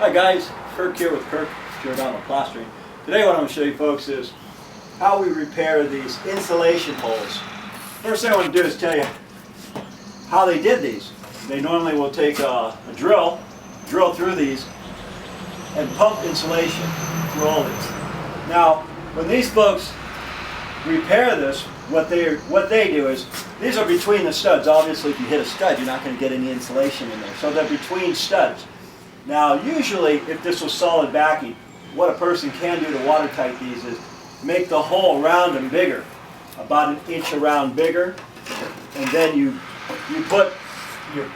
Hi guys, Kirk here with Kirk, Giordano Plastering. Today what I'm going to show you folks is how we repair these insulation holes. First thing I want to do is tell you how they did these. They normally will take a drill through these and pump insulation through all these. Now when these folks repair this, what they do is, these are between the studs. Obviously if you hit a stud you're not going to get any insulation in there. So they're between studs. Now usually if this was solid backing, what a person can do to watertight these is make the hole round and bigger, about an inch around bigger, and then you put your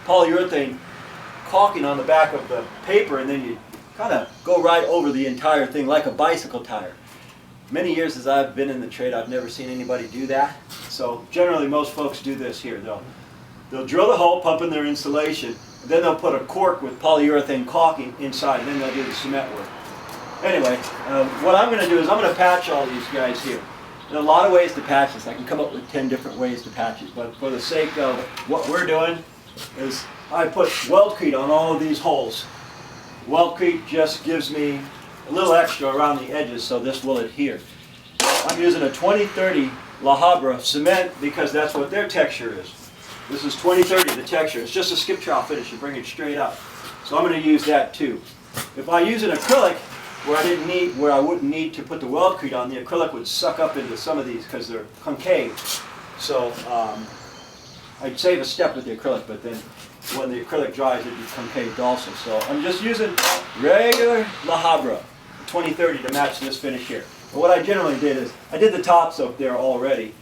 polyurethane caulking on the back of the paper, and then you kind of go right over the entire thing like a bicycle tire. Many years as I've been in the trade, I've never seen anybody do that. So generally most folks do this here. They'll drill the hole, pump in their insulation, and then they'll put a cork with polyurethane caulking inside, and then they'll do the cement work. Anyway, what I'm going to do is I'm going to patch all these guys here. There are a lot of ways to patch this. I can come up with 10 different ways to patch it, but for the sake of what we're doing is I put weldcrete on all of these holes. Weldcrete just gives me a little extra around the edges so this will adhere. I'm using a 2030 La Habra cement because that's what their texture is. This is 2030, the texture. It's just a skip trowel finish. You bring it straight up. So I'm going to use that too. If I use an acrylic where I wouldn't need to put the weldcrete on, the acrylic would suck up into some of these because they're concave. So I'd save a step with the acrylic, but then when the acrylic dries it'd be concaved also. So I'm just using regular La Habra 2030 to match this finish here. But what I generally did is I did the tops up there already.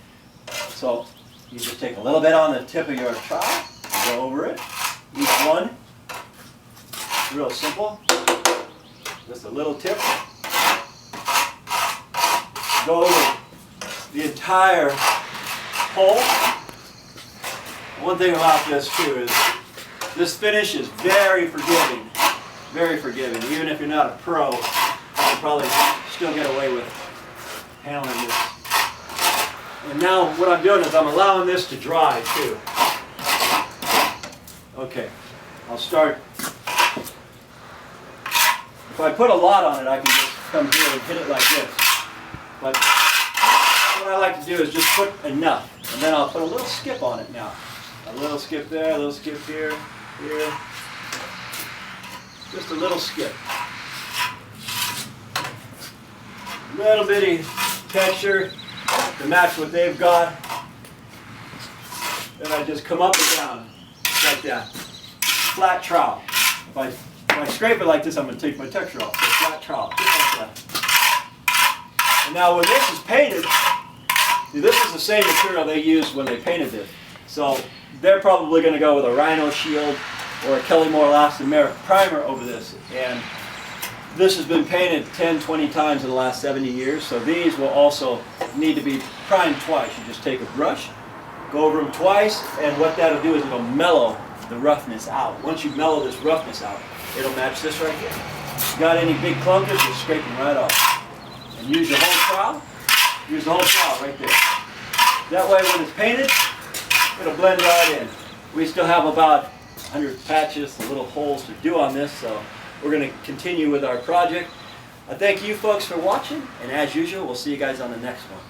So you just take a little bit on the tip of your trowel, go over it, each one, real simple, just a little tip, go over the entire hole. One thing about this too is this finish is very forgiving, even if you're not a pro, you can probably still get away with handling this. And now what I'm doing is I'm allowing this to dry too. Okay, I'll start. If I put a lot on it, I can just come here and hit it like this. But what I like to do is just put enough, and then I'll put a little skip on it now. A little skip there, a little skip here, here. Just a little skip. Little bitty texture to match what they've got. Then I just come up and down like that. Flat trowel. If I scrape it like this, I'm going to take my texture off. So flat trowel, just like that. And now when this is painted, this is the same material they used when they painted this. So they're probably going to go with a Rhino Shield or a Kelly-Moore Elastomeric primer over this. And this has been painted 10, 20 times in the last 70 years, so these will also need to be primed twice. You just take a brush, go over them twice, and what that'll do is it'll mellow the roughness out. Once you mellow this roughness out, it'll match this right here. If you got any big clunkers, just scrape them right off. And use your whole trowel. Use the whole trowel right there. That way when it's painted, it'll blend right in. We still have about 100 patches, little holes to do on this, so we're going to continue with our project. I thank you folks for watching, and as usual, we'll see you guys on the next one.